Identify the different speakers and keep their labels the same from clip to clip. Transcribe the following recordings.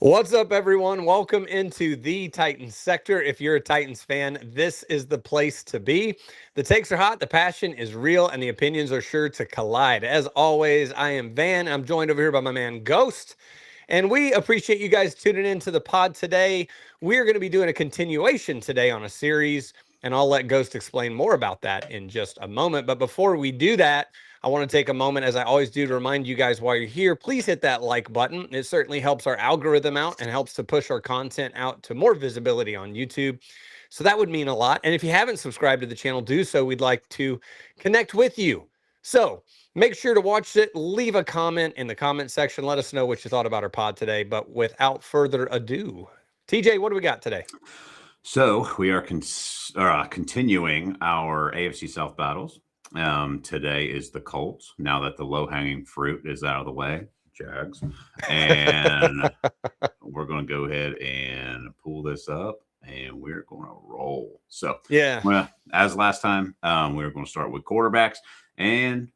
Speaker 1: What's up, everyone? Welcome into the Titans sector. If you're a Titans fan, this is the place to be. The takes are hot, the passion is real, and the opinions are sure to collide. As always, I am Van. I'm joined over here by my man Ghost. And we appreciate you guys tuning into the pod today. We're going to be doing a continuation today on a series, and I'll let Ghost explain more about that in just a moment. But before we do that, I want to take a moment, as I always do, to remind you guys while you're here, please hit that like button. It certainly helps our algorithm out and helps to push our content out to more visibility on YouTube. So that would mean a lot. And if you haven't subscribed to the channel, do so. We'd like to connect with you. So make sure to watch it. Leave a comment in the comment section. Let us know what you thought about our pod today. But without further ado, TJ, what do we got today?
Speaker 2: So we are continuing our AFC South battles. Today is the Colts. Now that the low-hanging fruit is out of the way, Jags, and we're going to go ahead and pull this up, and we're going to roll. So
Speaker 1: yeah,
Speaker 2: as last time, we're going to start with quarterbacks, and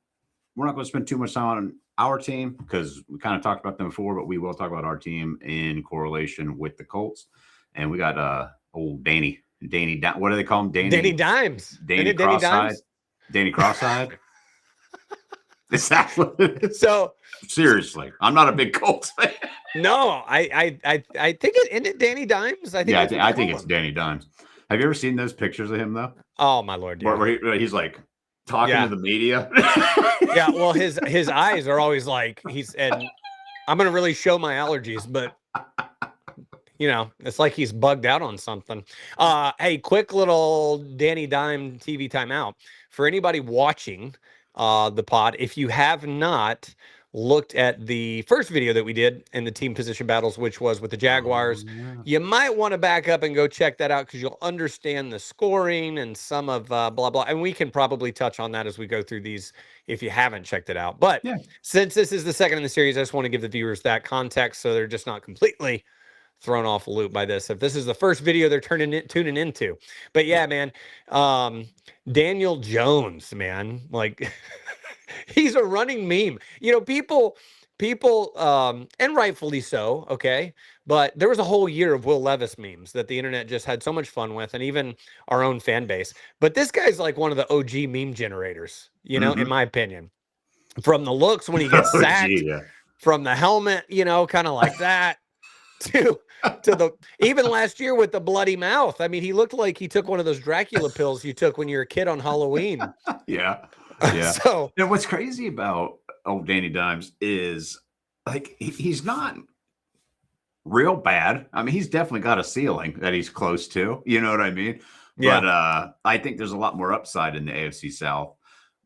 Speaker 2: we're not going to spend too much time on our team because we kind of talked about them before, but we will talk about our team in correlation with the Colts. And we got old Danny. What do they call him?
Speaker 1: Danny Dimes.
Speaker 2: Danny Cross-eyed. Danny Cross-eyed. Is that what it is?
Speaker 1: So
Speaker 2: seriously, I'm not a big Colts fan.
Speaker 1: No, I think it ended Danny Dimes. I think
Speaker 2: it's Danny Dimes. Have you ever seen those pictures of him though?
Speaker 1: Oh my Lord! Yeah.
Speaker 2: Where he's like talking to the media.
Speaker 1: Yeah, well, his eyes are always like and I'm gonna really show my allergies, but you know, it's like he's bugged out on something. Hey, quick little Danny Dime TV timeout for anybody watching the pod. If you have not looked at the first video that we did in the team position battles, which was with the Jaguars, you might want to back up and go check that out because you'll understand the scoring and some of blah, blah. And we can probably touch on that as we go through these if you haven't checked it out. But since this is the second in the series, I just want to give the viewers that context so they're just not completely thrown off a loop by this. If this is the first video they're tuning into. But yeah, man, Daniel Jones, man, like he's a running meme. You know, people, and rightfully so, okay? But there was a whole year of Will Levis memes that the internet just had so much fun with, and even our own fan base. But this guy's like one of the OG meme generators, you know, in my opinion. From the looks when he gets sacked, from the helmet, you know, kind of like that, to the even last year with the bloody mouth. I mean, he looked like he took one of those Dracula pills you took when you were a kid on Halloween.
Speaker 2: Yeah.
Speaker 1: So
Speaker 2: what's crazy about old Danny Dimes is like he's not real bad. I mean, he's definitely got a ceiling that he's close to. You know what I mean?
Speaker 1: Yeah.
Speaker 2: But I think there's a lot more upside in the AFC South.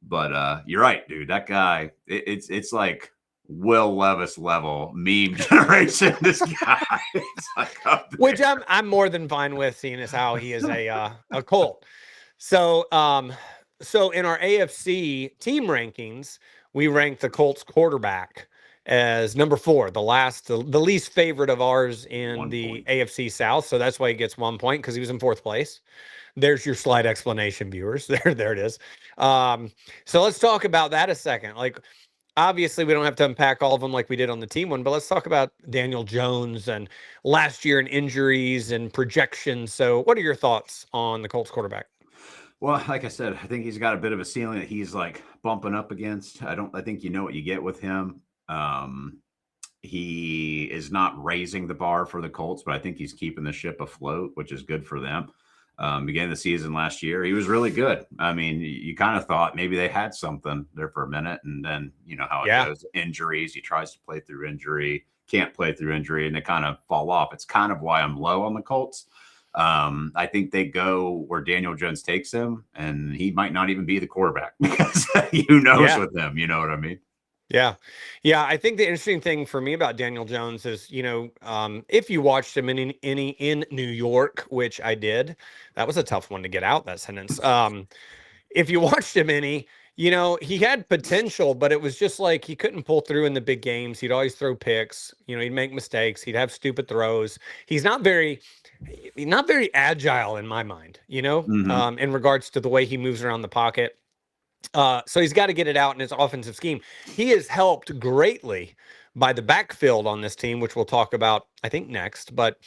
Speaker 2: But you're right, dude. That guy, it's like Will Levis level meme generation. This guy,
Speaker 1: which I'm more than fine with, seeing as how he is a Colt. So so in our AFC team rankings, we ranked the Colts quarterback as number 4, the least favorite of ours in the AFC South. So that's why he gets 1 point, because he was in 4th place. There's your slight explanation, viewers. There it is. So let's talk about that a second. Like, obviously, we don't have to unpack all of them like we did on the team one, but let's talk about Daniel Jones and last year and injuries and projections. So what are your thoughts on the Colts quarterback?
Speaker 2: Well, like I said, I think he's got a bit of a ceiling that he's like bumping up against. I think you know what you get with him. He is not raising the bar for the Colts, but I think he's keeping the ship afloat, which is good for them. Beginning of the season last year, he was really good. I mean, you kind of thought maybe they had something there for a minute, and then you know how it goes. Injuries, he tries to play through injury, can't play through injury, and they kind of fall off. It's kind of why I'm low on the Colts. I think they go where Daniel Jones takes him, and he might not even be the quarterback because who knows with them, you know what I mean?
Speaker 1: Yeah. I think the interesting thing for me about Daniel Jones is, you know, if you watched him in New York, which I did, that was a tough one to get out, that sentence. If you watched him you know, he had potential, but it was just like he couldn't pull through in the big games. He'd always throw picks. You know, he'd make mistakes. He'd have stupid throws. He's not very agile in my mind, you know, in regards to the way he moves around the pocket. So he's got to get it out in his offensive scheme. He has helped greatly by the backfield on this team, which we'll talk about, I think, next. But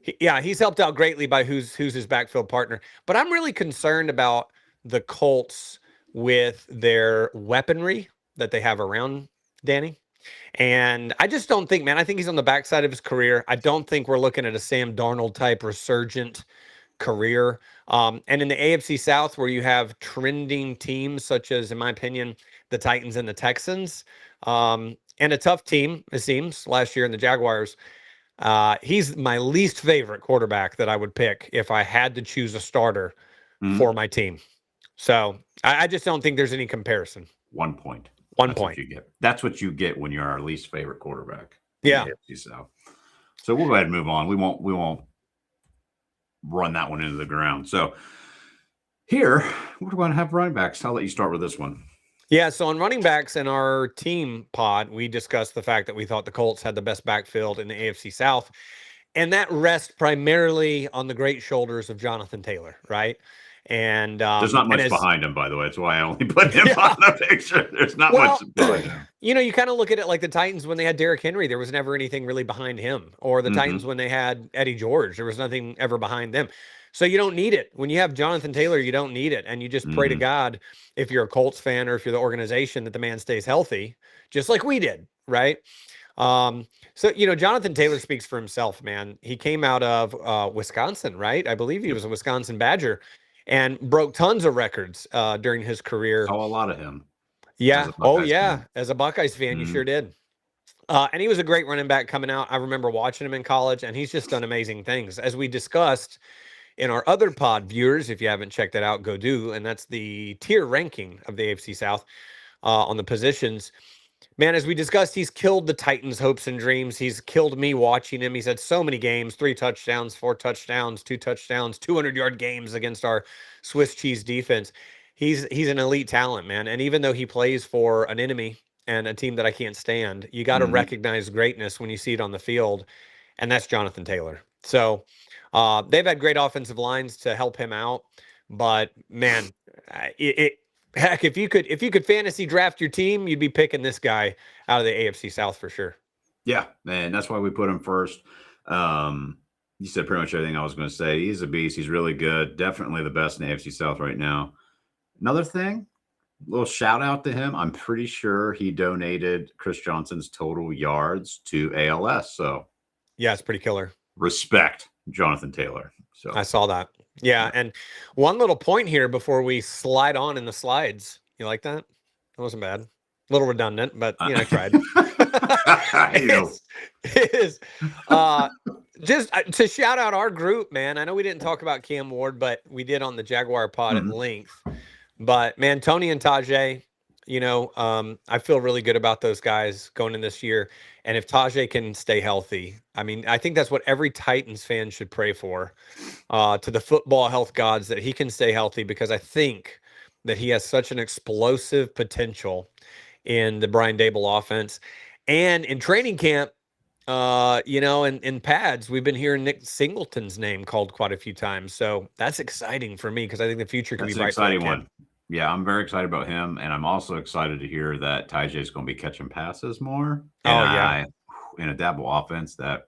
Speaker 1: he's helped out greatly by who's his backfield partner. But I'm really concerned about the Colts with their weaponry that they have around Danny. And I just don't think, man, I think he's on the backside of his career. I don't think we're looking at a Sam Darnold type resurgent career. And in the AFC South, where you have trending teams such as, in my opinion, the Titans and the Texans, and a tough team, it seems, last year in the Jaguars, he's my least favorite quarterback that I would pick if I had to choose a starter for my team. So I just don't think there's any comparison.
Speaker 2: 1 point.
Speaker 1: One point.
Speaker 2: What you get. That's what you get when you're our least favorite quarterback.
Speaker 1: Yeah.
Speaker 2: AFC South. So we'll go ahead and move on. We won't run that one into the ground. So here we're going to have running backs. I'll let you start with this one.
Speaker 1: Yeah, so on running backs in our team pod, we discussed the fact that we thought the Colts had the best backfield in the AFC South, and that rests primarily on the great shoulders of Jonathan Taylor, right? And
Speaker 2: there's not much behind him, by the way. That's why I only put him on the picture. There's not much behind him.
Speaker 1: You know, you kind of look at it like the Titans when they had Derrick Henry. There was never anything really behind him. Or the Titans when they had Eddie George. There was nothing ever behind them. So you don't need it. When you have Jonathan Taylor, you don't need it. And you just pray to God, if you're a Colts fan or if you're the organization, that the man stays healthy, just like we did, right? So, you know, Jonathan Taylor speaks for himself, man. He came out of Wisconsin, right? I believe he was a Wisconsin Badger and broke tons of records during his career.
Speaker 2: Saw a lot of him.
Speaker 1: Yeah. Oh, yeah. As a Buckeyes fan, you sure did. And he was a great running back coming out. I remember watching him in college, and he's just done amazing things. As we discussed in our other pod, viewers, if you haven't checked that out, go do. And that's the tier ranking of the AFC South on the positions. Man, as we discussed, he's killed the Titans' hopes and dreams. He's killed me watching him. He's had so many games, 3 touchdowns, 4 touchdowns, 2 touchdowns, 200-yard games against our Swiss cheese defense. He's an elite talent, man. And even though he plays for an enemy and a team that I can't stand, you got to recognize greatness when you see it on the field. And that's Jonathan Taylor. So they've had great offensive lines to help him out. But, man, heck, if you could fantasy draft your team, you'd be picking this guy out of the AFC South for sure. Yeah,
Speaker 2: and that's why we put him first. You said pretty much everything I was going to say. He's a beast. He's really good. Definitely the best in the AFC South right now. Another thing, a little shout out to him. I'm pretty sure he donated Chris Johnson's total yards to ALS. So,
Speaker 1: yeah, it's pretty killer.
Speaker 2: Respect, Jonathan Taylor. So
Speaker 1: I saw that. Yeah, and one little point here before we slide on in the slides. You like that? That wasn't bad. A little redundant, but I tried. Just to shout out our group, man. I know we didn't talk about Cam Ward, but we did on the Jaguar pod at length. But man, Tony and Tajay, I feel really good about those guys going in this year. And if Tajay can stay healthy, I mean, I think that's what every Titans fan should pray for, to the football health gods, that he can stay healthy, because I think that he has such an explosive potential in the Brian Dable offense. And in training camp, in pads, we've been hearing Nick Singleton's name called quite a few times. So that's exciting for me, because I think the future can be bright.
Speaker 2: That's an exciting one. Yeah, I'm very excited about him, and I'm also excited to hear that Tajay is going to be catching passes more. And in a Dabo offense, that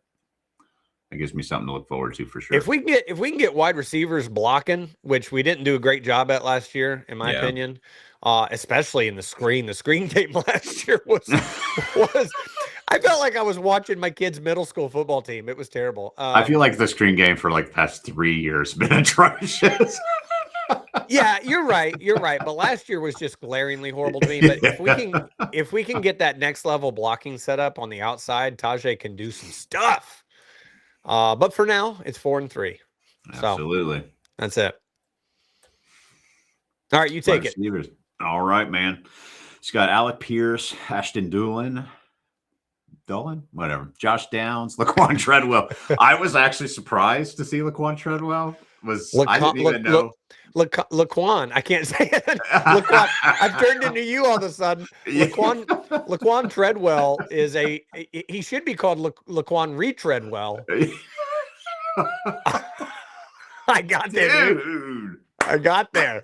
Speaker 2: gives me something to look forward to for sure.
Speaker 1: If we can get wide receivers blocking, which we didn't do a great job at last year, in my opinion, especially in the screen. The screen game last year was I felt like I was watching my kid's middle school football team. It was terrible.
Speaker 2: I feel like the screen game for like the past 3 years has been atrocious.
Speaker 1: Yeah, you're right. But last year was just glaringly horrible to me. But if we can get that next level blocking set up on the outside, Tajay can do some stuff. But for now, it's 4-3.
Speaker 2: Absolutely.
Speaker 1: So, that's it. All right, you take it.
Speaker 2: All right, man. It's got Alec Pierce, Ashton Doolin, whatever. Josh Downs, Laquan Treadwell. I was actually surprised to see Laquan Treadwell. I didn't even know.
Speaker 1: Laquan, I can't say it. Laquan, I've turned into you all of a sudden. Laquan Treadwell is he should be called Laquan Retreadwell. I got there, dude. I got there.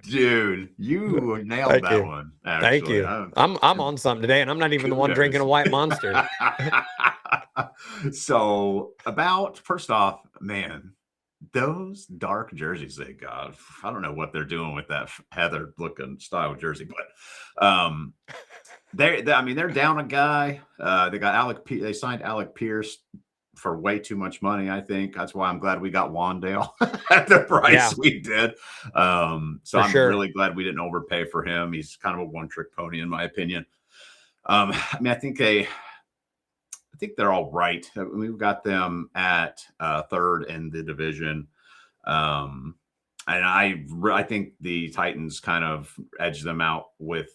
Speaker 2: Dude, you nailed
Speaker 1: Thank
Speaker 2: that
Speaker 1: you.
Speaker 2: one.
Speaker 1: Thank
Speaker 2: Actually,
Speaker 1: you. I'm on something today, and I'm not even the one drinking a white Monster.
Speaker 2: So, about first off, man, those dark jerseys they got. I don't know what they're doing with that heather looking style jersey, but I mean, they're down a guy. They got they signed Alec Pierce for way too much money. I think that's why I'm glad we got Wandale at the price we did. So I'm really glad we didn't overpay for him. He's kind of a one-trick pony, in my opinion. I mean, I think they're all right. We've got them at third in the division. And I think the Titans kind of edge them out with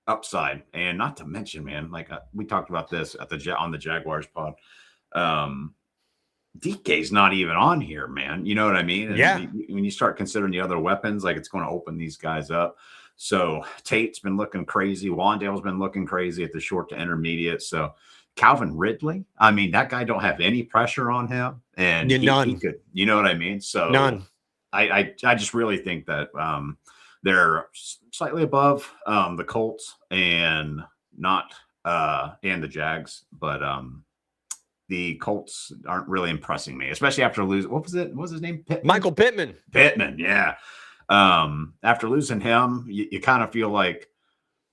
Speaker 2: upside, and not to mention, man, like we talked about this at on the Jaguars pod. DK's not even on here, man. You know what I mean? And when you start considering the other weapons, like it's going to open these guys up. So Tate's been looking crazy. Wandale's been looking crazy at the short to intermediate. So Calvin Ridley, I mean, that guy don't have any pressure on him, and he could, you know what I mean? So
Speaker 1: none.
Speaker 2: I just really think that they're slightly above the Colts and not and the Jags, but the Colts aren't really impressing me, especially after losing. What was it? What was his name?
Speaker 1: Michael Pittman.
Speaker 2: Pittman, yeah. After losing him, you kind of feel like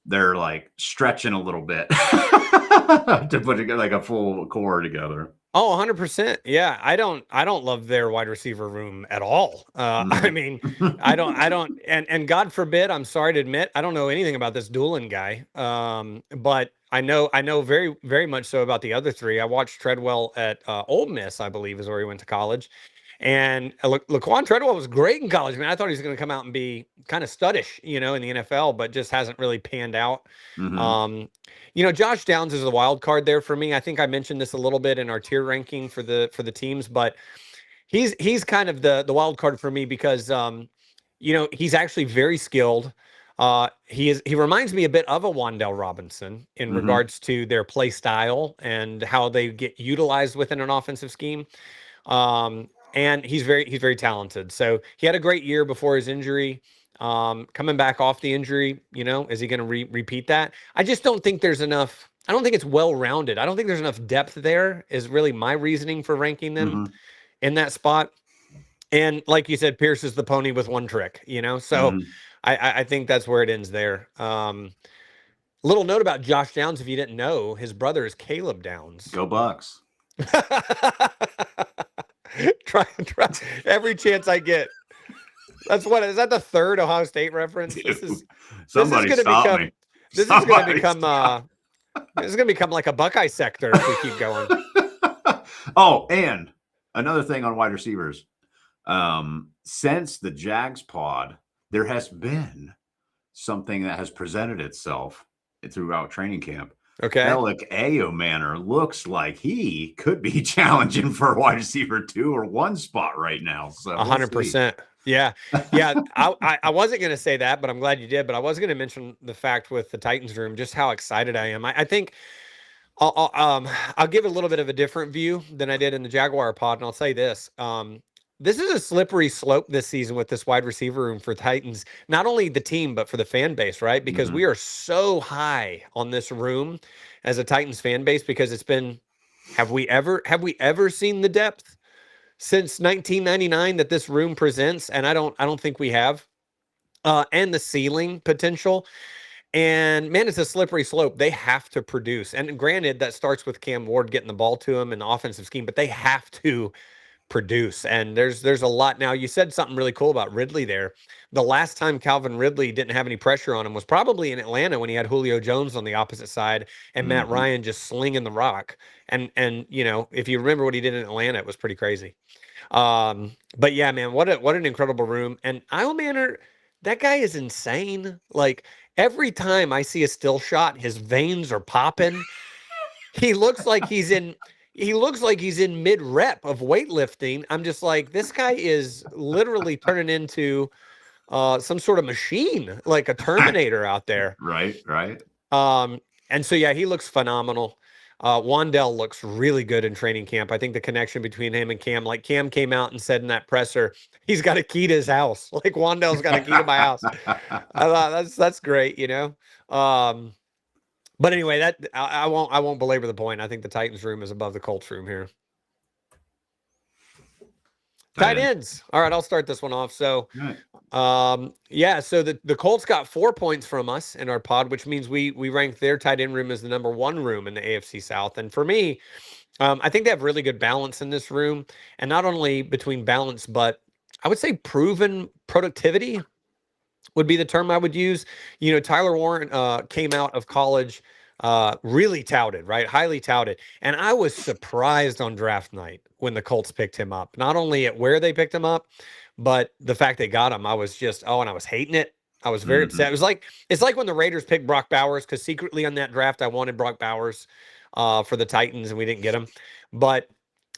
Speaker 2: they're like stretching a little bit to put together like a full core together.
Speaker 1: Oh, 100%. Yeah. I don't love their wide receiver room at all. I mean, I don't, and God forbid, I'm sorry to admit, I don't know anything about this Doolin guy. But I know very, very much so about the other three. I watched Treadwell at Ole Miss, I believe is where he went to college. And Laquan Treadwell was great in college, man. I thought he was going to come out and be kind of studdish, in the NFL, but just hasn't really panned out. Josh Downs is the wild card there for me. I think I mentioned this a little bit in our tier ranking for the teams, but he's kind of the wild card for me because he's actually very skilled. He reminds me a bit of a Wan'Dale Robinson in regards to their play style and how they get utilized within an offensive scheme. And he's very talented. So he had a great year before his injury. Coming back off the injury, is he going to repeat that? I just don't think there's enough. I don't think it's well-rounded. I don't think there's enough depth there is really my reasoning for ranking them in that spot. And like you said, Pierce is the pony with one trick, so I think that's where it ends there. Little note about Josh Downs. If you didn't know, his brother is Caleb Downs.
Speaker 2: Go Bucks.
Speaker 1: try every chance I get. Is that the third Ohio State reference?
Speaker 2: Dude,
Speaker 1: this is
Speaker 2: going
Speaker 1: to become like a Buckeye sector if we keep going.
Speaker 2: Oh, and another thing on wide receivers. Since the Jags pod, there has been something that has presented itself throughout training camp.
Speaker 1: Okay.
Speaker 2: Alec Manor looks like he could be challenging for wide receiver 2 or 1 spot right now. So
Speaker 1: 100%. Yeah. I wasn't going to say that, but I'm glad you did. But I was going to mention the fact with the Titans room, just how excited I am. I think I'll give a little bit of a different view than I did in the Jaguar pod. And I'll say this. This is a slippery slope this season with this wide receiver room for Titans, not only the team, but for the fan base, right? Because we are so high on this room as a Titans fan base, because it's been, have we ever seen the depth since 1999 that this room presents? And I don't think we have, and the ceiling potential. And man, it's a slippery slope. They have to produce. And granted, that starts with Cam Ward getting the ball to him in the offensive scheme, but they have to produce. And there's a lot. Now, you said something really cool about Ridley there. The last time Calvin Ridley didn't have any pressure on him was probably in Atlanta when he had Julio Jones on the opposite side and Matt Ryan just slinging the rock. And if you remember what he did in Atlanta, it was pretty crazy. But yeah, man, what an incredible room. And Isle Manor, that guy is insane. Like, every time I see a still shot, his veins are popping. He looks like he's in mid rep of weightlifting. I'm just like, this guy is literally turning into some sort of machine, like a Terminator out there.
Speaker 2: Right.
Speaker 1: And so, yeah, he looks phenomenal. Wandell looks really good in training camp. I think the connection between him and Cam, like Cam came out and said in that presser, he's got a key to his house. Like Wandell's got a key to my house. I thought that's great, you know. But anyway, that I won't belabor the point. I think the Titans room is above the Colts room here. Tight ends. All right, I'll start this one off. So, yeah, so the Colts got 4 points from us in our pod, which means we ranked their tight end room as the number 1 room in the AFC South. And for me, I think they have really good balance in this room, and not only between balance, but I would say proven productivity would be the term I would use. You know, Tyler Warren came out of college really touted, right? Highly touted. And I was surprised on draft night when the Colts picked him up, not only at where they picked him up, but the fact they got him. I was just, and I was hating it. I was very upset. It's like when the Raiders picked Brock Bowers, because secretly on that draft, I wanted Brock Bowers for the Titans and we didn't get him. But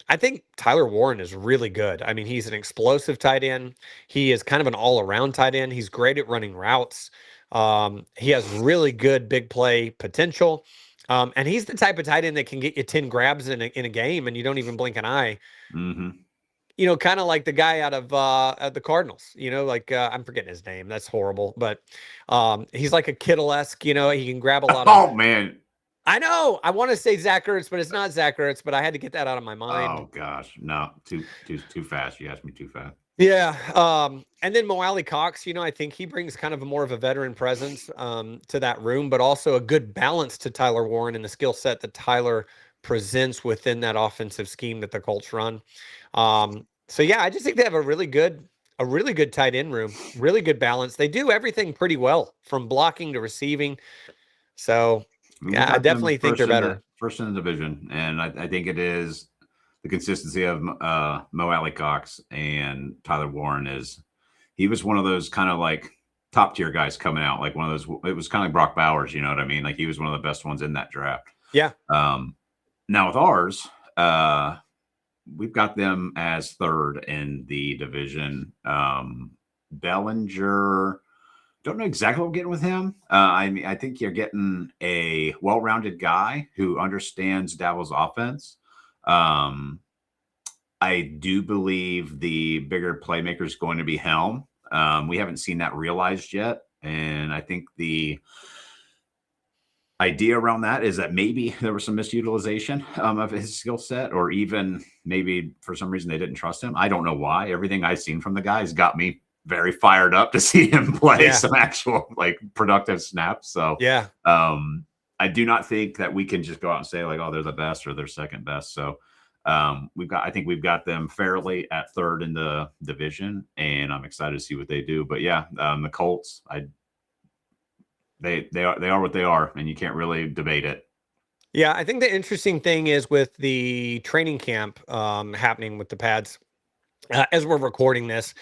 Speaker 1: I think Tyler Warren is really good. I mean, he's an explosive tight end. He is kind of an all-around tight end. He's great at running routes. He has really good big play potential. And he's the type of tight end that can get you 10 grabs in a game and you don't even blink an eye. You know, kind of like the guy out of the Cardinals, you know, like I'm forgetting his name. That's horrible. But he's like a Kittle-esque, you know, he can grab a lot of.
Speaker 2: Oh, man.
Speaker 1: I know. I want to say Zach Ertz, but it's not Zach Ertz, but I had to get that out of my mind.
Speaker 2: Oh, gosh. No, too fast. You asked me too fast.
Speaker 1: Yeah. And then Mo Alley Cox, you know, I think he brings kind of more of a veteran presence to that room, but also a good balance to Tyler Warren and the skill set that Tyler presents within that offensive scheme that the Colts run. So yeah, I just think they have a really good tight end room, really good balance. They do everything pretty well from blocking to receiving. So yeah, I definitely think they're better.
Speaker 2: First in the division. And I think it is the consistency of Mo Alley Cox and Tyler Warren he was one of those kind of like top tier guys coming out, like one of those, it was kind of like Brock Bowers, you know what I mean? Like he was one of the best ones in that draft.
Speaker 1: Yeah.
Speaker 2: Now with ours, we've got them as 3rd in the division. Bellinger, don't know exactly what we're getting with him. I mean, I think you're getting a well-rounded guy who understands Dabo's offense. I do believe the bigger playmaker is going to be Helm. We haven't seen that realized yet. And I think the idea around that is that maybe there was some misutilization of his skill set, or even maybe for some reason they didn't trust him. I don't know why. Everything I've seen from the guys got me very fired up to see him play some actual like productive snaps. So
Speaker 1: yeah,
Speaker 2: I do not think that we can just go out and say like, oh, they're the best or they're second best. So I think we've got them fairly at 3rd in the division, and I'm excited to see what they do. But yeah, the Colts, they are what they are, and you can't really debate it.
Speaker 1: Yeah, I think the interesting thing is with the training camp happening with the pads as we're recording this.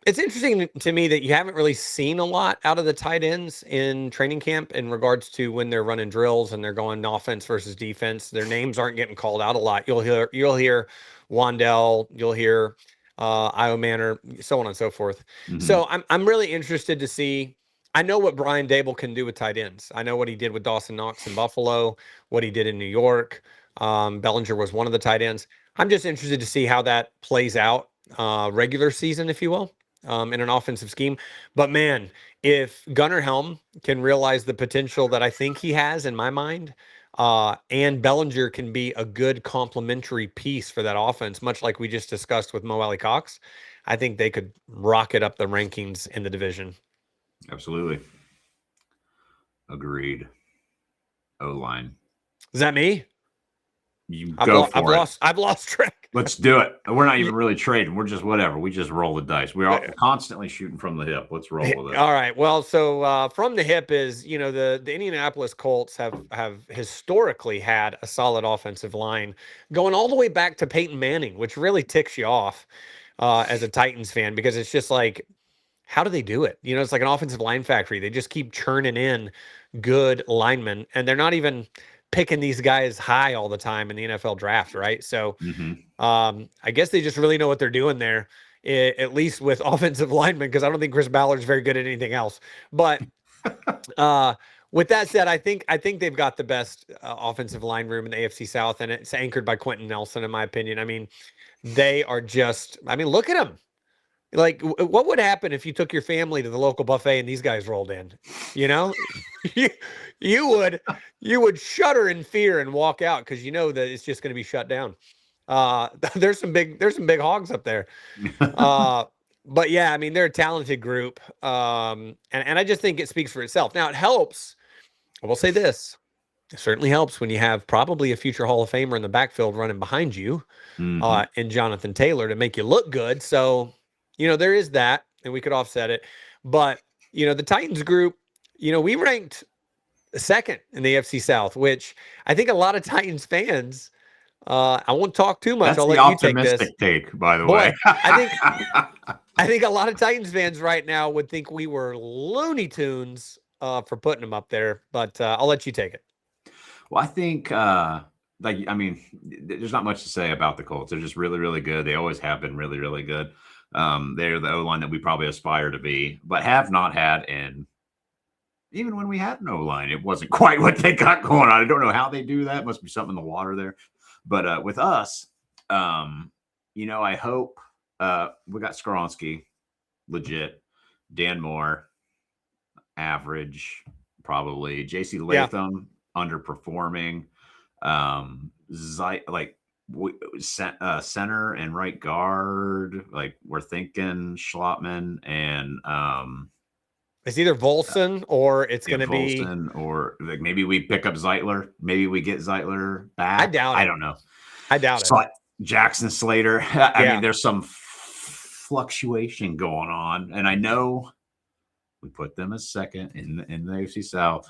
Speaker 1: It's interesting to me that you haven't really seen a lot out of the tight ends in training camp in regards to when they're running drills and they're going offense versus defense. Their names aren't getting called out a lot. You'll hear Wandell, you'll hear Io Manor, so on and so forth. So I'm really interested to see. I know what Brian Dable can do with tight ends. I know what he did with Dawson Knox in Buffalo, what he did in New York. Bellinger was one of the tight ends. I'm just interested to see how that plays out regular season, if you will. In an offensive scheme. But man, if Gunnar Helm can realize the potential that I think he has in my mind, and Bellinger can be a good complementary piece for that offense, much like we just discussed with Mo Alley Cox, I think they could rocket up the rankings in the division.
Speaker 2: Absolutely. Agreed. O-line.
Speaker 1: Is that me? I've lost track.
Speaker 2: Let's do it. We're not even really trading. We're just whatever. We just roll the dice. We are constantly shooting from the hip. Let's roll with it.
Speaker 1: All right. Well, so from the hip is, you know, the Indianapolis Colts have historically had a solid offensive line going all the way back to Peyton Manning, which really ticks you off as a Titans fan, because it's just like, how do they do it? You know, it's like an offensive line factory. They just keep churning in good linemen, and they're not even picking these guys high all the time in the NFL draft, right? So I guess they just really know what they're doing there, at least with offensive linemen, because I don't think Chris Ballard's very good at anything else. But With that said, I think they've got the best offensive line room in the AFC South, and it's anchored by Quentin Nelson, in my opinion. I mean, they are just. I mean, look at them. Like, what would happen if you took your family to the local buffet and these guys rolled in? You know, you, you would shudder in fear and walk out because you know that it's just going to be shut down. There's some big hogs up there. But yeah, I mean, they're a talented group. And I just think it speaks for itself. Now it helps. I will say this. It certainly helps when you have probably a future Hall of Famer in the backfield running behind you, in Jonathan Taylor to make you look good. So, there is that, and we could offset it. But, the Titans group, we ranked second in the AFC South, which I think a lot of Titans fans, I won't talk too much.
Speaker 2: That's
Speaker 1: I'll
Speaker 2: the
Speaker 1: let you take this.
Speaker 2: optimistic take, by the
Speaker 1: Boy,
Speaker 2: way.
Speaker 1: I think a lot of Titans fans right now would think we were Looney Tunes for putting them up there, but I'll let you take it.
Speaker 2: Well, I think, there's not much to say about the Colts. They're just really, really good. They always have been really, really good. They're the O-line that we probably aspire to be, but have not had. And even when we had an O-line, it wasn't quite what they got going on. I don't know how they do that. Must be something in the water there. But with us, I hope we got Skronsky, legit. Dan Moore, average, probably. JC Latham, underperforming. Center and right guard, like we're thinking Schlotman and
Speaker 1: it's either Volson or it's going to be
Speaker 2: or like maybe we pick up Zeitler. Maybe we get Zeitler back.
Speaker 1: I doubt it.
Speaker 2: I don't know.
Speaker 1: I doubt it.
Speaker 2: Jackson Slater. I mean, there's some fluctuation going on, and I know we put them as second in the AFC South.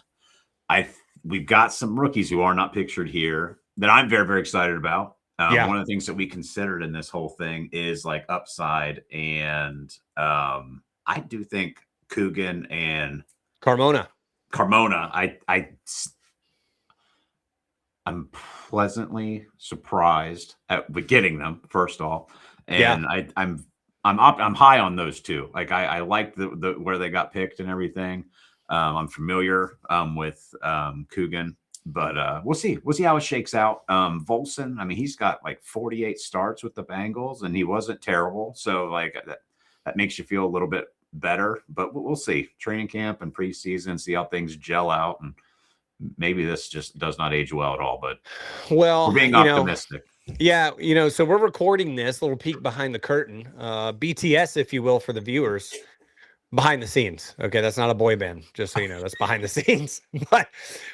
Speaker 2: We've got some rookies who are not pictured here that I'm very, very excited about. One of the things that we considered in this whole thing is like upside, and I do think Coogan and
Speaker 1: Carmona.
Speaker 2: I'm pleasantly surprised at getting them first off, and I'm high on those two. Like I like the where they got picked and everything. I'm familiar with Coogan. But we'll see. We'll see how it shakes out. Volson, I mean, he's got like 48 starts with the Bengals, and he wasn't terrible. So like that makes you feel a little bit better. But we'll see. Training camp and preseason, see how things gel out, and maybe this just does not age well at all. But we're being optimistic.
Speaker 1: So we're recording this little peek behind the curtain, BTS, if you will, for the viewers. Behind the scenes. Okay, that's not a boy band, just so you know. That's behind the scenes.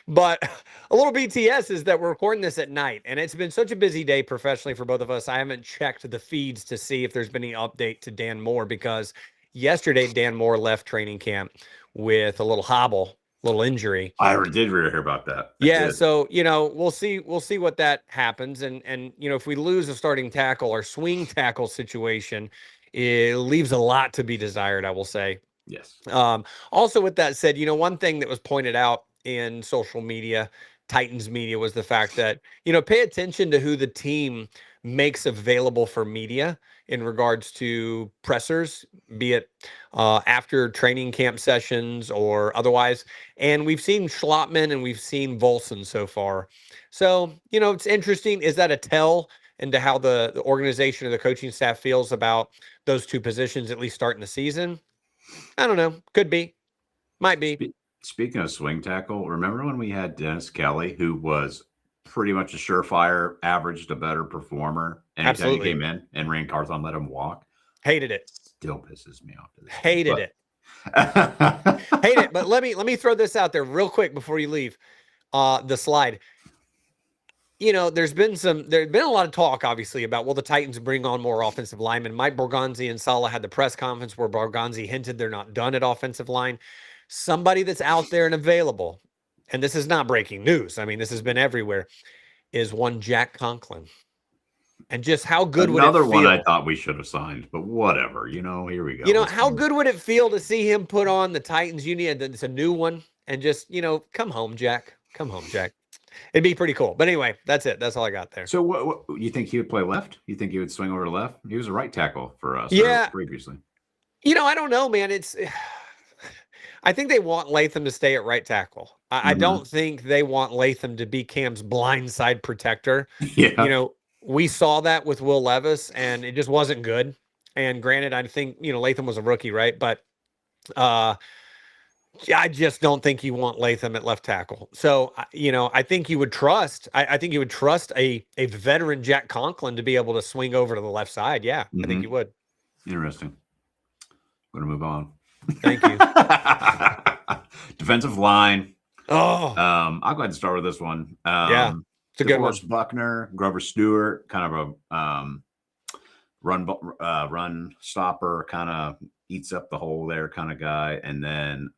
Speaker 1: But a little BTS is that we're recording this at night, and it's been such a busy day professionally for both of us. I haven't checked the feeds to see if there's been any update to Dan Moore, because yesterday Dan Moore left training camp with a little hobble, little injury.
Speaker 2: I did hear about that.
Speaker 1: So we'll see what that happens, and if we lose a starting tackle or swing tackle situation, it leaves a lot to be desired, I will say.
Speaker 2: Yes.
Speaker 1: Also, with that said, one thing that was pointed out in social media, Titans media, was the fact that, pay attention to who the team makes available for media in regards to pressers, be it after training camp sessions or otherwise. And we've seen Schlotman and we've seen Volson so far. So, it's interesting. Is that a tell into how the organization or the coaching staff feels about those two positions, at least starting the season? I don't know. Could be. Might be.
Speaker 2: Speaking of swing tackle, remember when we had Dennis Kelly, who was pretty much a surefire, averaged a better performer anytime he came in, and Rand Carthon let him walk?
Speaker 1: Hated it.
Speaker 2: Still pisses me off.
Speaker 1: Hated it. Hate it. But let me throw this out there real quick before you leave the slide. There's been a lot of talk, obviously, about, will the Titans bring on more offensive linemen? Mike Borgonzi and Saleh had the press conference where Borgonzi hinted they're not done at offensive line. Somebody that's out there and available, and this is not breaking news, I mean, this has been everywhere, is one Jack Conklin. And just how good would it feel?
Speaker 2: Another one I thought we should have signed, but whatever. Here we go.
Speaker 1: How good would it feel to see him put on the Titans union? It's a new one, and just, come home, Jack. Come home, Jack. It'd be pretty cool. But anyway, that's it. That's all I got there.
Speaker 2: So what you think he would play left? You think he would swing over to left? He was a right tackle for us previously.
Speaker 1: I don't know, man. I think they want Latham to stay at right tackle. I don't think they want Latham to be Cam's blindside protector.
Speaker 2: Yeah.
Speaker 1: You know, we saw that with Will Levis, and it just wasn't good. And granted, I think, you know, Latham was a rookie, right? But I just don't think you want Latham at left tackle. So, you know, I think you would trust. I think you would trust a veteran Jack Conklin to be able to swing over to the left side. Yeah, I think you would.
Speaker 2: Interesting. I'm going to move on.
Speaker 1: Thank you.
Speaker 2: Defensive line.
Speaker 1: Oh,
Speaker 2: I'll go ahead and start with this one.
Speaker 1: yeah, it's a good one.
Speaker 2: DeForest Buckner, Grover Stewart, kind of a run stopper, kind of eats up the hole there kind of guy. And then,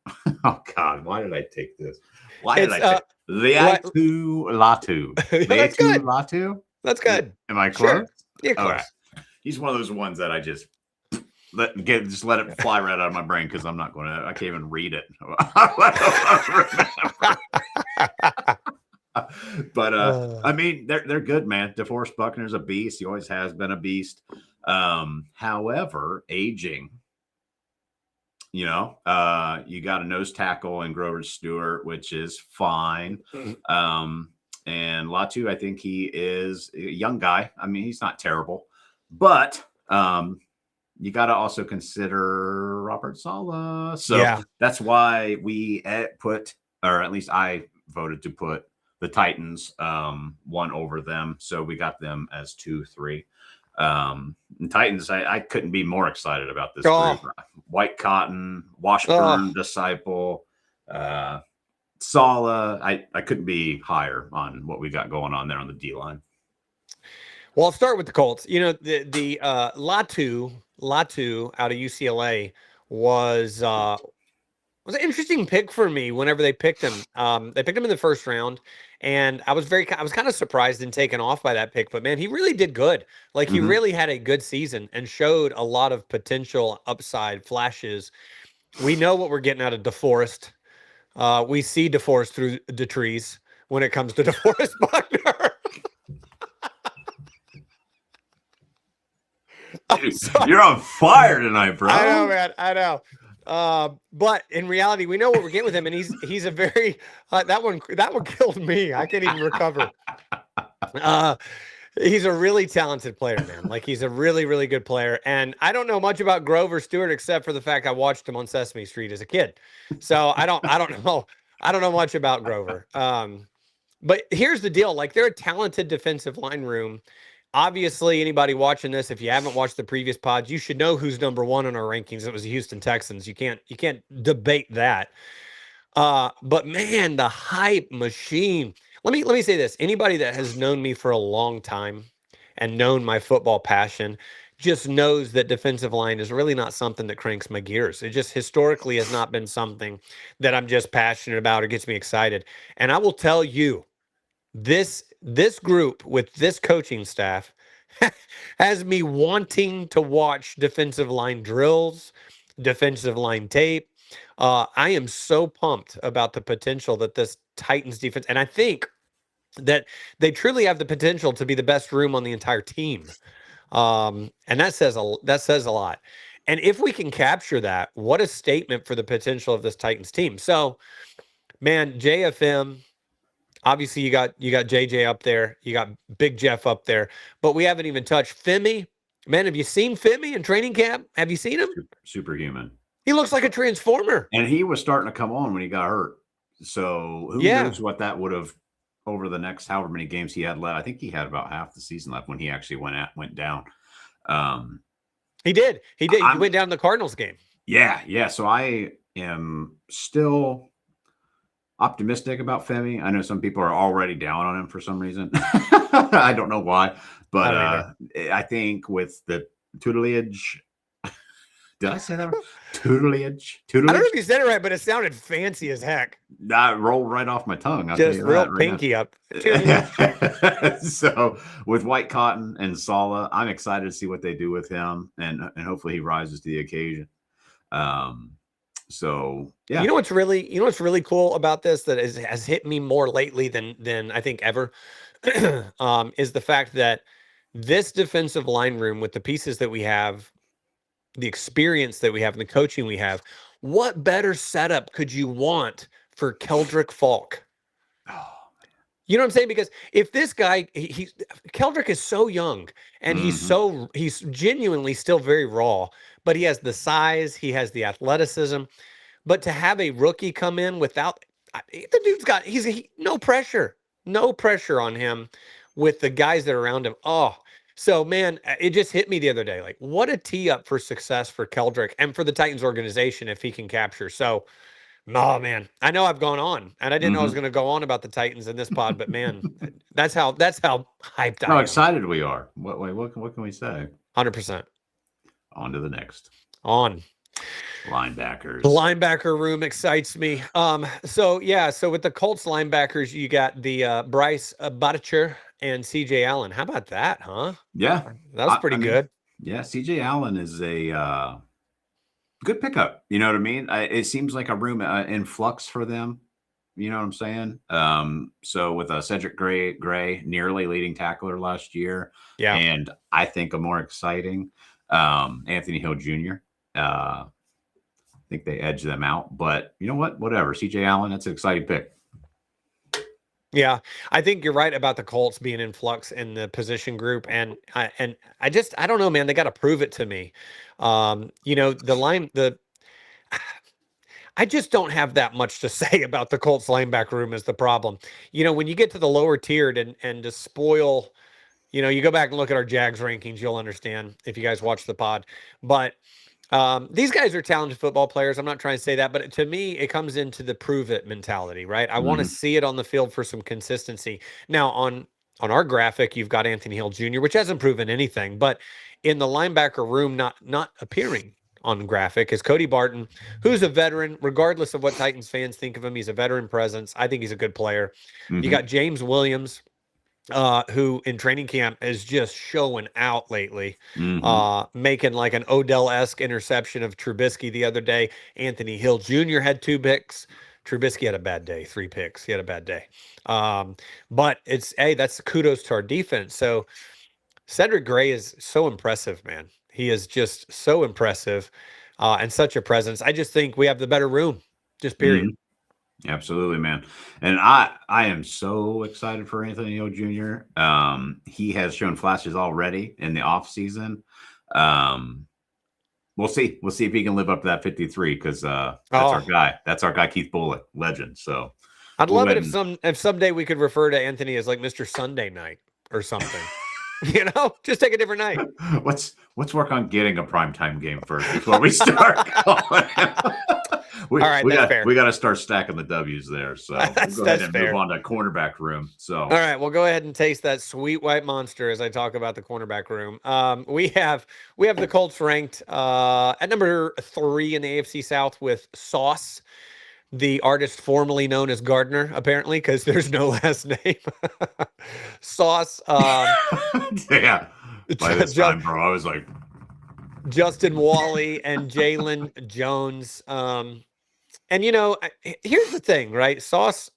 Speaker 2: oh God, why did I take this? Why did I take Latu?
Speaker 1: That's good.
Speaker 2: Latu?
Speaker 1: That's good.
Speaker 2: Am I close?
Speaker 1: Sure. You're close.
Speaker 2: Right. He's one of those ones that I just let it fly right out of my brain because I can't even read it. But I mean, they're good, man. DeForest Buckner's a beast. He always has been a beast. However, aging, you know, you got a nose tackle in Grover Stewart, which is fine. And Latu, I think he is a young guy. I mean, he's not terrible, but you got to also consider Robert Saleh. So that's why we put, or at least I voted to put the Titans one over them. So we got them as 2-3. And Titans, I couldn't be more excited about this group. White Cotton, Washburn, Disciple, Saleh. I couldn't be higher on what we got going on there on the D line.
Speaker 1: Well, I'll start with the Colts. You know, the Latu out of UCLA was an interesting pick for me whenever they picked him. They picked him in the first round, and I was kind of surprised and taken off by that pick. But man, he really did good. Like he really had a good season and showed a lot of potential upside flashes. We know what we're getting out of DeForest. We see DeForest through the trees when it comes to DeForest Buckner.
Speaker 2: Dude, you're on fire tonight, bro.
Speaker 1: I know, man. I know. But in reality, we know what we're getting with him, and he's a very that one killed me. I can't even recover. He's a really talented player, man. Like he's a really, really good player. And I don't know much about Grover Stewart except for the fact I watched him on Sesame Street as a kid. So I don't know much about Grover. But here's the deal: like they're a talented defensive line room. Obviously, anybody watching this, if you haven't watched the previous pods, you should know who's number one in our rankings. It was the Houston Texans. You can't debate that. But man, the hype machine. Let me say this. Anybody that has known me for a long time and known my football passion just knows that defensive line is really not something that cranks my gears. It just historically has not been something that I'm just passionate about or gets me excited. And I will tell you, this group with this coaching staff has me wanting to watch defensive line drills, defensive line tape. I am so pumped about the potential that this Titans defense, and I think that they truly have the potential to be the best room on the entire team. And that says a lot. And if we can capture that, what a statement for the potential of this Titans team. So, man, JFM. Obviously, you got JJ up there. You got Big Jeff up there. But we haven't even touched Femi. Man, have you seen Femi in training camp? Have you seen him?
Speaker 2: Superhuman.
Speaker 1: He looks like a transformer.
Speaker 2: And he was starting to come on when he got hurt. So who knows what that would have over the next however many games he had left. I think he had about half the season left when he actually went down.
Speaker 1: He did. He went down in the Cardinals game.
Speaker 2: Yeah. So I am still optimistic about Femi. I know some people are already down on him for some reason. I don't know why, but I think with the tutelage, did I say that? Tutelage.
Speaker 1: I don't know if you said it right, but it sounded fancy as heck.
Speaker 2: That rolled right off my tongue.
Speaker 1: Just real pinky up.
Speaker 2: So with White Cotton and Saleh, I'm excited to see what they do with him, and hopefully he rises to the occasion. So yeah,
Speaker 1: you know what's really cool about this that has hit me more lately than I think ever, is the fact that this defensive line room with the pieces that we have, the experience that we have, and the coaching we have, What better setup could you want for Keldrick Falk?
Speaker 2: Oh,
Speaker 1: You know what I'm saying? Because if this guy, Keldrick is so young and he's genuinely still very raw, but he has the size, he has the athleticism. But to have a rookie come in without the dude's got no pressure, no pressure on him with the guys that are around him. Oh, so man, it just hit me the other day. Like, what a tee up for success for Keldrick and for the Titans organization if he can capture. So, oh man, I know I've gone on, and I didn't know I was going to go on about the Titans in this pod, but man, that's how hyped
Speaker 2: How
Speaker 1: I am.
Speaker 2: excited we are. What can we say?
Speaker 1: 100%.
Speaker 2: On to the next.
Speaker 1: On.
Speaker 2: Linebackers.
Speaker 1: The linebacker room excites me. So with the Colts linebackers, you got the Bryce Botticher and CJ Allen. How about that, huh?
Speaker 2: Yeah.
Speaker 1: That was pretty good.
Speaker 2: Yeah, CJ Allen is a good pickup. You know what I mean? It seems like a room in flux for them. You know what I'm saying? So with Cedric Gray, nearly leading tackler last year.
Speaker 1: Yeah.
Speaker 2: And I think a more exciting Anthony Hill Jr. I think they edge them out. But you know what? Whatever. CJ Allen, that's an exciting pick.
Speaker 1: Yeah, I think you're right about the Colts being in flux in the position group, and I don't know, man. They got to prove it to me. I just don't have that much to say about the Colts linebacker room is the problem. When you get to the lower tiered and to spoil, you go back and look at our Jags rankings, you'll understand if you guys watch the pod. But these guys are talented football players. I'm not trying to say that, but to me, it comes into the prove it mentality, right? I want to see it on the field for some consistency. Now, on our graphic, you've got Anthony Hill Jr., which hasn't proven anything, but in the linebacker room, not appearing on graphic is Cody Barton, who's a veteran. Regardless of what Titans fans think of him, he's a veteran presence. I think he's a good player. You got James Williams, who in training camp is just showing out lately, making like an Odell-esque interception of Trubisky the other day. Anthony Hill Jr. had 2 picks. Trubisky had a bad day, 3 picks. He had a bad day. But that's kudos to our defense. So Cedric Gray is so impressive, man. He is just so impressive and such a presence. I just think we have the better room, just period.
Speaker 2: Absolutely, man. And I am so excited for Anthony Hill Jr. He has shown flashes already in the offseason. We'll see. We'll see if he can live up to that 53 because that's our guy. That's our guy, Keith Bullock, legend. So
Speaker 1: I'd love it if someday we could refer to Anthony as like Mr. Sunday Night or something. Just take a different night.
Speaker 2: Let's work on getting a primetime game first before we start calling him. All right, we got to start stacking the W's there. So we'll go ahead and move on to cornerback room. So
Speaker 1: all right, we'll go ahead and taste that sweet white monster as I talk about the cornerback room. We have the Colts ranked at number 3 in the AFC South with Sauce, the artist formerly known as Gardner, apparently, because there's no last name. Sauce.
Speaker 2: Yeah. By this time, bro, I was like
Speaker 1: Justin Wally and Jalen Jones. And here's the thing, right? Sauce,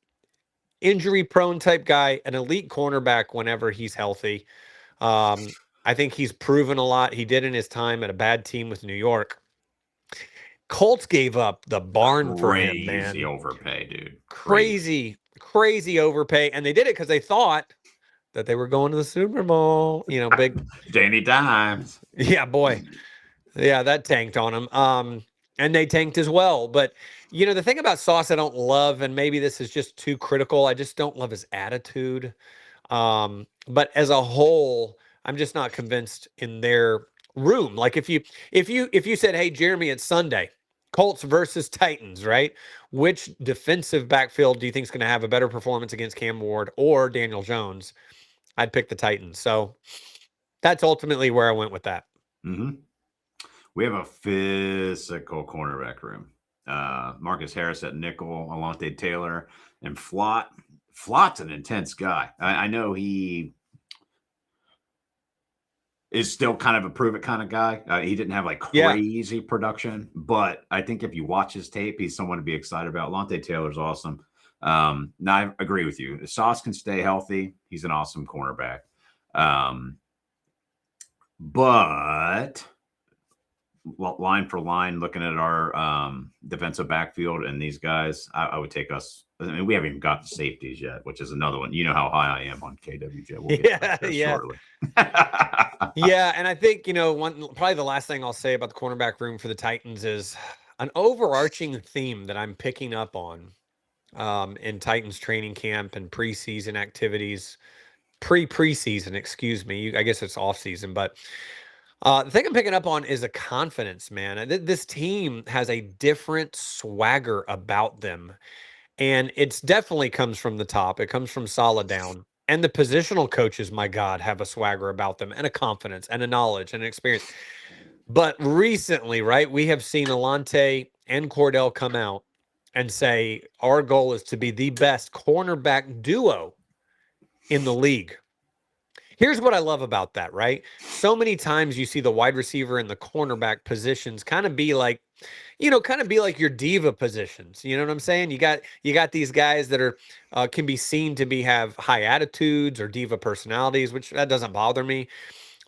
Speaker 1: injury-prone type guy, an elite cornerback whenever he's healthy. I think he's proven a lot. He did in his time at a bad team with New York. Colts gave up the barn for him, man.
Speaker 2: Crazy overpay, dude.
Speaker 1: Crazy overpay. And they did it because they thought that they were going to the Super Bowl. Big
Speaker 2: Danny Dimes.
Speaker 1: Yeah, boy. Yeah, that tanked on him. And they tanked as well. But, the thing about Sauce I don't love, and maybe this is just too critical, I just don't love his attitude. But as a whole, I'm just not convinced in their room. Like if you said, hey, Jeremy, it's Sunday, Colts versus Titans, right? Which defensive backfield do you think is going to have a better performance against Cam Ward or Daniel Jones? I'd pick the Titans. So that's ultimately where I went with that.
Speaker 2: We have a physical cornerback room. Marcus Harris at nickel, Alontae Taylor, and Flott. Flott's an intense guy. I know he is still kind of a prove it kind of guy. He didn't have like crazy production, but I think if you watch his tape, he's someone to be excited about. Alontae Taylor's awesome. Now I agree with you. If Sauce can stay healthy, he's an awesome cornerback. But line for line, looking at our defensive backfield and these guys, I would take us. I mean, we haven't even got the safeties yet, which is another one. You know how high I am on KWJ. We'll get back there shortly.
Speaker 1: Yeah, and I think, probably the last thing I'll say about the cornerback room for the Titans is an overarching theme that I'm picking up on in Titans training camp and preseason activities, preseason, excuse me. I guess it's off season, but the thing I'm picking up on is a confidence, man. This team has a different swagger about them, and it's definitely comes from the top. It comes from solid down. And the positional coaches, my God, have a swagger about them and a confidence and a knowledge and an experience. But recently, right, we have seen Alante and Cordell come out and say, our goal is to be the best cornerback duo in the league. Here's what I love about that, right? So many times you see the wide receiver and the cornerback positions kind of be like your diva positions. You know what I'm saying? You got these guys that are can be seen to have high attitudes or diva personalities, which that doesn't bother me.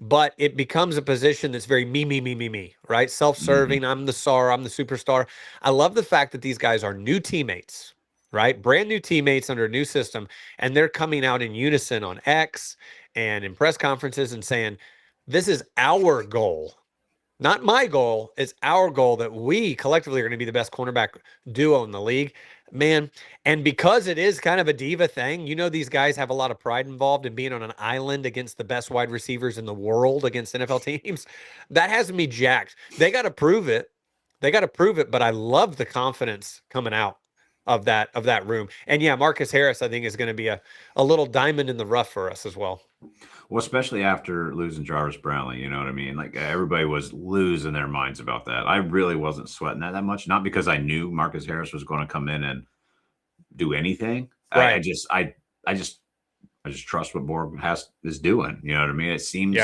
Speaker 1: But it becomes a position that's very me, right? Self-serving.
Speaker 2: Mm-hmm.
Speaker 1: I'm the star. I'm the superstar. I love the fact that these guys are new teammates, right? Brand new teammates under a new system, and they're coming out in unison on X and in press conferences and saying, this is our goal. Not my goal. It's our goal that we collectively are going to be the best cornerback duo in the league, man. And because it is kind of a diva thing, these guys have a lot of pride involved in being on an island against the best wide receivers in the world against NFL teams. That has me jacked. They got to prove it. But I love the confidence coming out of that room. And yeah, Marcus Harris, I think, is going to be a little diamond in the rough for us as well.
Speaker 2: Well, especially after losing Jarvis Brownlee, you know what I mean? Like, everybody was losing their minds about that. I really wasn't sweating that much, not because I knew Marcus Harris was going to come in and do anything. Right. I just trust what Borg is doing. You know what I mean? It seems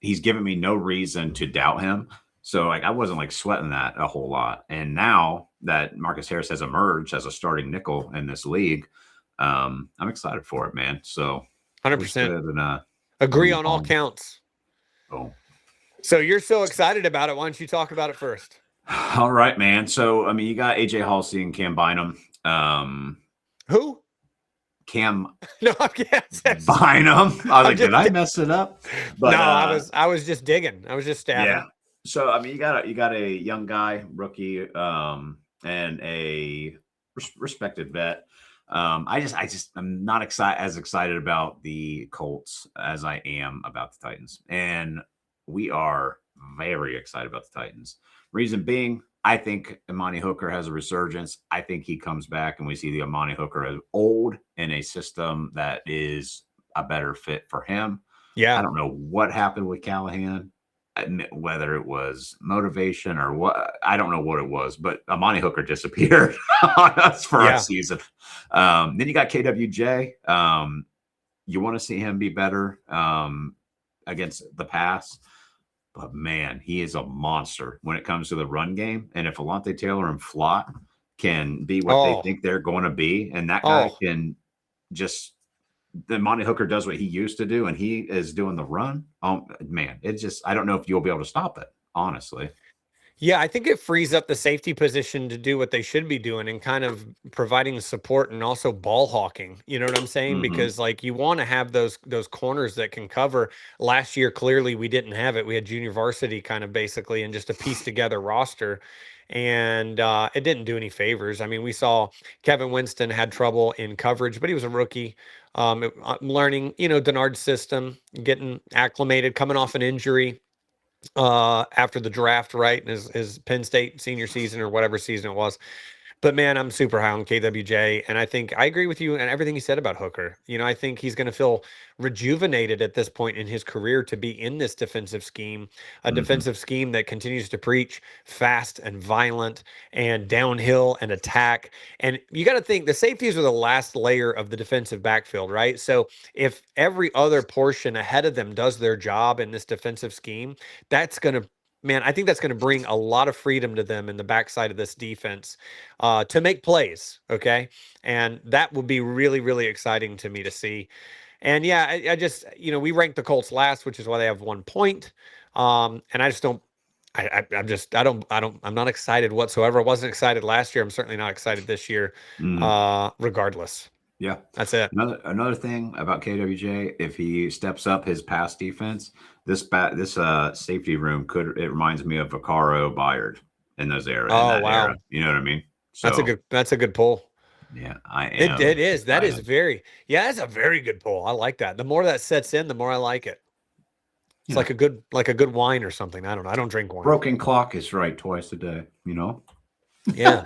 Speaker 2: he's given me no reason to doubt him. So I wasn't sweating that a whole lot. And now that Marcus Harris has emerged as a starting nickel in this league, I'm excited for it, man. So
Speaker 1: 100%. Agree on all counts.
Speaker 2: Oh.
Speaker 1: So you're so excited about it. Why don't you talk about it first?
Speaker 2: All right, man. So, you got AJ Halsey and Cam Bynum.
Speaker 1: Who?
Speaker 2: Cam
Speaker 1: No, I can't.
Speaker 2: Bynum. I was did I mess it up?
Speaker 1: But, no, I was just digging. I was just stabbing. Yeah.
Speaker 2: So, you got a young guy, rookie, and a respected vet. I'm not as excited about the Colts as I am about the Titans. And we are very excited about the Titans. Reason being, I think Imani Hooker has a resurgence. I think he comes back and we see the Imani Hooker as old in a system that is a better fit for him.
Speaker 1: Yeah.
Speaker 2: I don't know what happened with Callahan, whether it was motivation or what. I don't know what it was, but Imani Hooker disappeared on us for our season. Then you got KWJ. You want to see him be better against the pass. But, man, he is a monster when it comes to the run game. And if Alante Taylor and Flott can be what they think they're going to be, and that guy can just – then Monty Hooker does what he used to do, and he is doing the run. Man, it's just – I don't know if you'll be able to stop it, honestly.
Speaker 1: Yeah, I think it frees up the safety position to do what they should be doing and kind of providing support and also ball hawking. You know what I'm saying? Mm-hmm. Because you want to have those corners that can cover. Last year, clearly we didn't have it. We had junior varsity kind of basically and just a piece together roster. And it didn't do any favors. I mean, we saw Kevin Winston had trouble in coverage, but he was a rookie. Learning, Denard's system, getting acclimated, coming off an injury. After the draft, right? His Penn State senior season or whatever season it was. But, man, I'm super high on KWJ, and I think I agree with you and everything you said about Hooker. I think he's going to feel rejuvenated at this point in his career to be in this defensive scheme, a defensive scheme that continues to preach fast and violent and downhill and attack. And you got to think the safeties are the last layer of the defensive backfield, right? So if every other portion ahead of them does their job in this defensive scheme, that's going to I think that's going to bring a lot of freedom to them in the backside of this defense to make plays, okay? And that would be really, really exciting to me to see. And, yeah, I just, we ranked the Colts last, which is why they have 1 point. And I just don't I'm not excited whatsoever. I wasn't excited last year. I'm certainly not excited this year. Regardless.
Speaker 2: Yeah.
Speaker 1: That's it.
Speaker 2: Another thing about KWJ, if he steps up his pass defense, this safety room it reminds me of Vaccaro Byard in those era.
Speaker 1: Oh, wow.
Speaker 2: Era. You know what I mean? So
Speaker 1: That's a good pull.
Speaker 2: Yeah, I am.
Speaker 1: It is. That is
Speaker 2: excited.
Speaker 1: that's a very good pull. I like that. The more that sets in, the more I like it. It's
Speaker 2: Yeah.
Speaker 1: like a good wine or something. I don't know. I don't drink wine.
Speaker 2: Broken clock is right twice a day, you know?
Speaker 1: Yeah.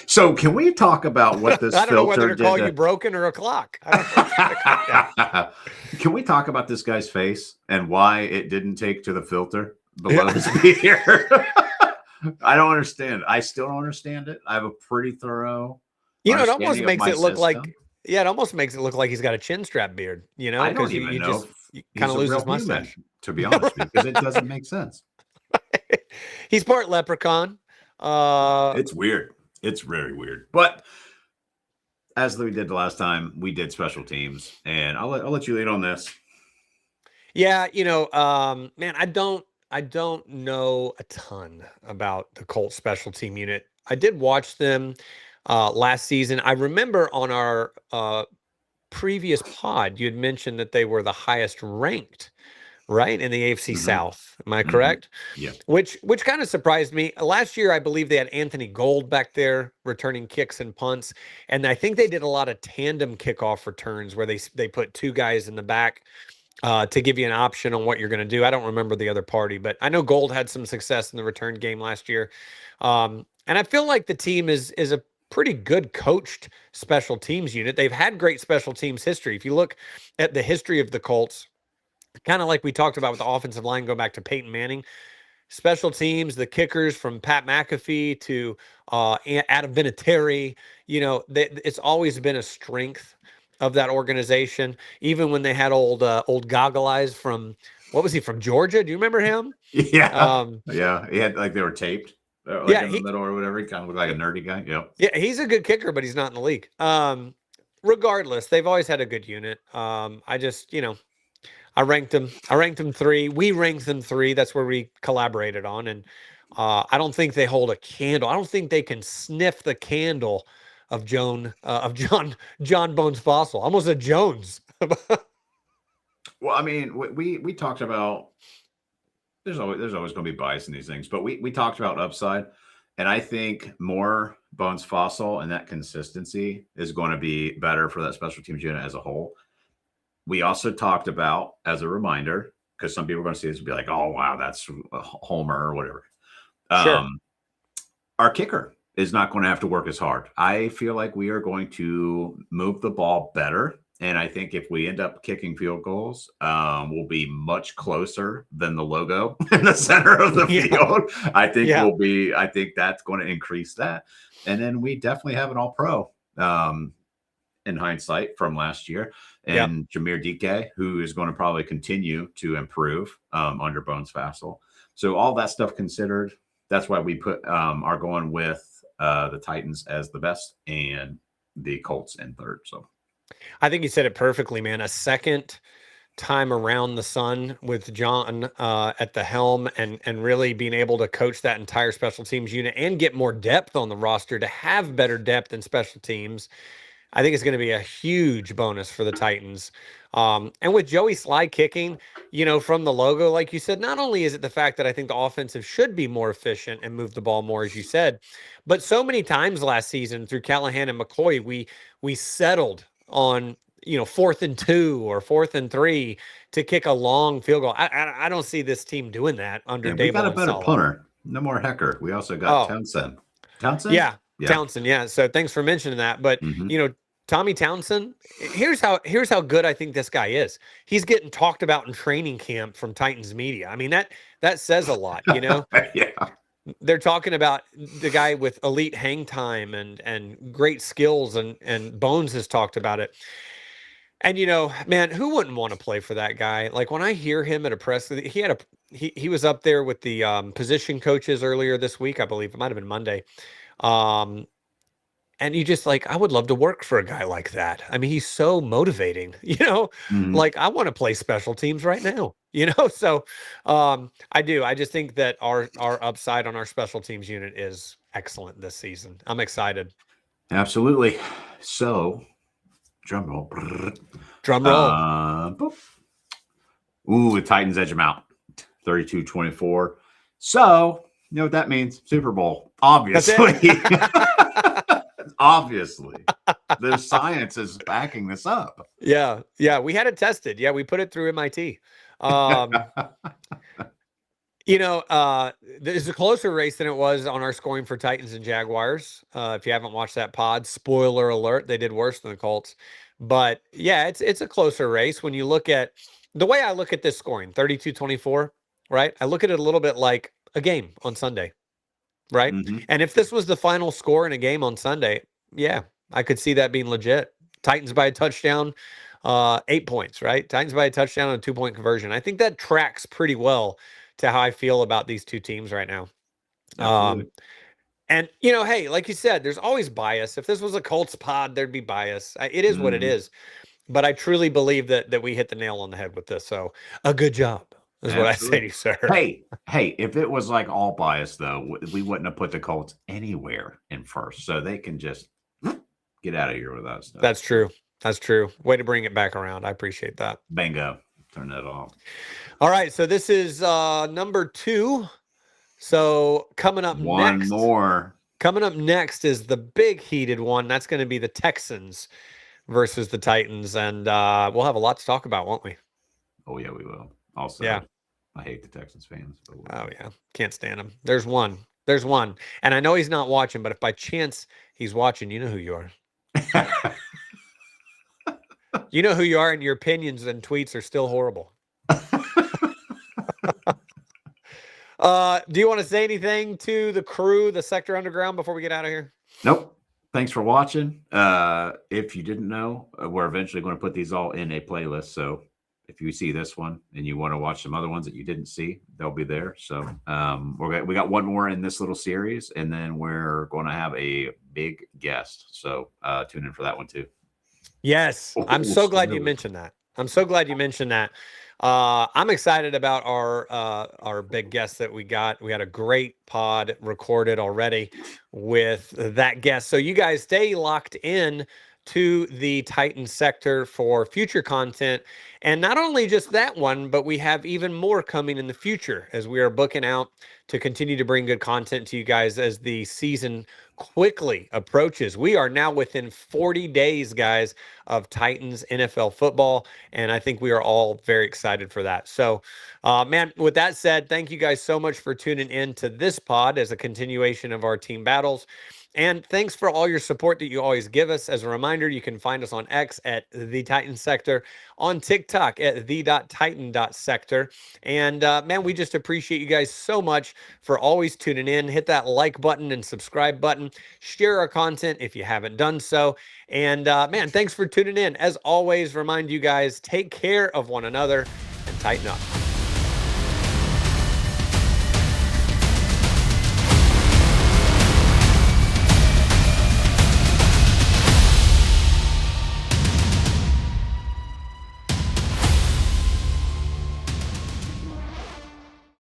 Speaker 2: So can we talk about what this
Speaker 1: I don't know
Speaker 2: filter
Speaker 1: whether to call
Speaker 2: did
Speaker 1: you broken or a clock. I don't know.
Speaker 2: Can we talk about this guy's face and why it didn't take to the filter below his beard? I don't understand. I still don't understand it. I have a pretty thorough
Speaker 1: it almost makes it look
Speaker 2: system.
Speaker 1: it almost makes it look like he's got a chin strap beard,
Speaker 2: I don't even know
Speaker 1: you kind of lose his mustache.
Speaker 2: Human, to be honest with you, because it doesn't make sense.
Speaker 1: He's part leprechaun.
Speaker 2: It's weird. It's very weird. But as we did the last time, we did special teams, and I'll let you lead on this.
Speaker 1: Yeah, man, I don't know a ton about the Colts special team unit. I did watch them last season. I remember on our previous pod, you had mentioned that they were the highest ranked, right, in the AFC South. Am I correct?
Speaker 2: Yeah.
Speaker 1: Which kind of surprised me. Last year, I believe they had Anthony Gold back there returning kicks and punts, and I think they did a lot of tandem kickoff returns where they put two guys in the back to give you an option on what you're going to do. I don't remember the other party, but I know Gold had some success in the return game last year, and I feel like the team is a pretty good coached special teams unit. They've had great special teams history. If you look at the history of the Colts, kind of like we talked about with the offensive line, go back to Peyton Manning, special teams, the kickers from Pat McAfee to Adam Vinatieri, it's always been a strength of that organization. Even when they had old Goggle Eyes from, what was he, from Georgia? Do you remember him?
Speaker 2: Yeah. Yeah. He had, like, they were taped. In the middle or whatever. He kind of looked like a nerdy guy. Yep.
Speaker 1: Yeah, he's a good kicker, but he's not in the league. Regardless, they've always had a good unit. I just, I ranked them 3. We ranked them 3. That's where we collaborated on. And I don't think they hold a candle. I don't think they can sniff the candle of John Bones Fossil. Almost a Jones.
Speaker 2: Well, I mean, we talked about there's always going to be bias in these things, but we talked about upside, and I think more Bones Fossil and that consistency is going to be better for that special teams unit as a whole. We also talked about, as a reminder, because some people are going to see this and be like, oh, wow, that's a homer or whatever.
Speaker 1: Sure.
Speaker 2: Our kicker is not going to have to work as hard. I feel like we are going to move the ball better. And I think if we end up kicking field goals, we'll be much closer than the logo in the center of the field. I think I think that's going to increase that. And then we definitely have an all-pro in hindsight from last year. And Jameer Dike, who is going to probably continue to improve under Bones Fossil. So all that stuff considered, that's why we are going with the Titans as the best and the Colts in third. So
Speaker 1: I think you said it perfectly, man. A second time around the sun with John at the helm and really being able to coach that entire special teams unit and get more depth on the roster to have better depth in special teams. I think it's going to be a huge bonus for the Titans. And with Joey Sly kicking, from the logo, like you said, not only is it the fact that I think the offensive should be more efficient and move the ball more, as you said, but so many times last season through Callahan and McCoy, we settled on 4th and 2 or 4th and 3 to kick a long field goal. I don't see this team doing that under Dable.
Speaker 2: We got a better punter. No more Hecker. We also got Townsend.
Speaker 1: Yeah, Townsend. Yeah. So thanks for mentioning that. But Tommy Townsend, here's how good I think this guy is. He's getting talked about in training camp from Titans media. I mean, that says a lot,
Speaker 2: Yeah.
Speaker 1: They're talking about the guy with elite hang time and great skills, and Bones has talked about it. And man, who wouldn't want to play for that guy? Like when I hear him at a press, he was up there with the position coaches earlier this week, I believe it might have been Monday. And you just like, I would love to work for a guy like that. I mean, he's so motivating,
Speaker 2: Mhm.
Speaker 1: like I want to play special teams right now, So I do. I just think that our upside on our special teams unit is excellent this season. I'm excited.
Speaker 2: Absolutely. So, drum roll.
Speaker 1: Drum roll.
Speaker 2: Boop. Ooh, the Titans edge them out 32-24. So, you know what that means? Super Bowl. Obviously. Obviously. The science is backing this up.
Speaker 1: Yeah. We had it tested. Yeah, we put it through MIT. There's a closer race than it was on our scoring for Titans and Jaguars. If you haven't watched that pod, spoiler alert, they did worse than the Colts. But yeah, it's a closer race when you look at the way I look at this scoring, 32-24, right? I look at it a little bit like a game on Sunday, right?
Speaker 2: Mhm.
Speaker 1: And if this was the final score in a game on Sunday, yeah, I could see that being legit. Titans by a touchdown, 8 points, right? Titans by a touchdown and a 2-point conversion. I think that tracks pretty well to how I feel about these two teams right now.
Speaker 2: Absolutely.
Speaker 1: And hey, like you said, there's always bias. If this was a Colts pod, there'd be bias. It is what it
Speaker 2: Mhm.
Speaker 1: is. But I truly believe that we hit the nail on the head with this. So a good job is what I say to you, sir.
Speaker 2: Hey, if it was like all biased though, we wouldn't have put the Colts anywhere in first. So they can just get out of here with that stuff.
Speaker 1: That's true. That's true. Way to bring it back around. I appreciate that.
Speaker 2: Bingo. Turn that off.
Speaker 1: All right. So this is number 2. So coming up
Speaker 2: One
Speaker 1: next.
Speaker 2: more.
Speaker 1: Coming up next is the big heated one. That's going to be the Texans versus the Titans. And we'll have a lot to talk about, won't we?
Speaker 2: Oh, yeah, we will. Also,
Speaker 1: Yeah.
Speaker 2: I hate the Texans fans. But
Speaker 1: Oh, yeah. Can't stand them. There's one. And I know he's not watching, but if by chance he's watching, you know who you are. You know who you are, and your opinions and tweets are still horrible. Do you want to say anything to the crew, the Sector Underground, before we get out of here?
Speaker 2: Nope. Thanks for watching. If you didn't know, we're eventually going to put these all in a playlist. So if you see this one and you want to watch some other ones that you didn't see, they'll be there. So we got one more in this little series, and then we're going to have a big guest. So tune in for that one too.
Speaker 1: Yes, I'm so glad you mentioned that. I'm excited about our big guest that we got. We had a great pod recorded already with that guest. So you guys stay locked in to the Titan sector for future content. And not only just that one, but we have even more coming in the future as we are booking out to continue to bring good content to you guys as the season quickly approaches. We are now within 40 days, guys, of Titans NFL football, and I think we are all very excited for that. So, man, with that said, thank you guys so much for tuning in to this pod as a continuation of our team battles. And thanks for all your support that you always give us. As a reminder, you can find us on X at The Titan Sector, on TikTok at the.titan.sector. And man, we just appreciate you guys so much for always tuning in. Hit that like button and subscribe button. Share our content if you haven't done so. And man, thanks for tuning in. As always, remind you guys, take care of one another and tighten up.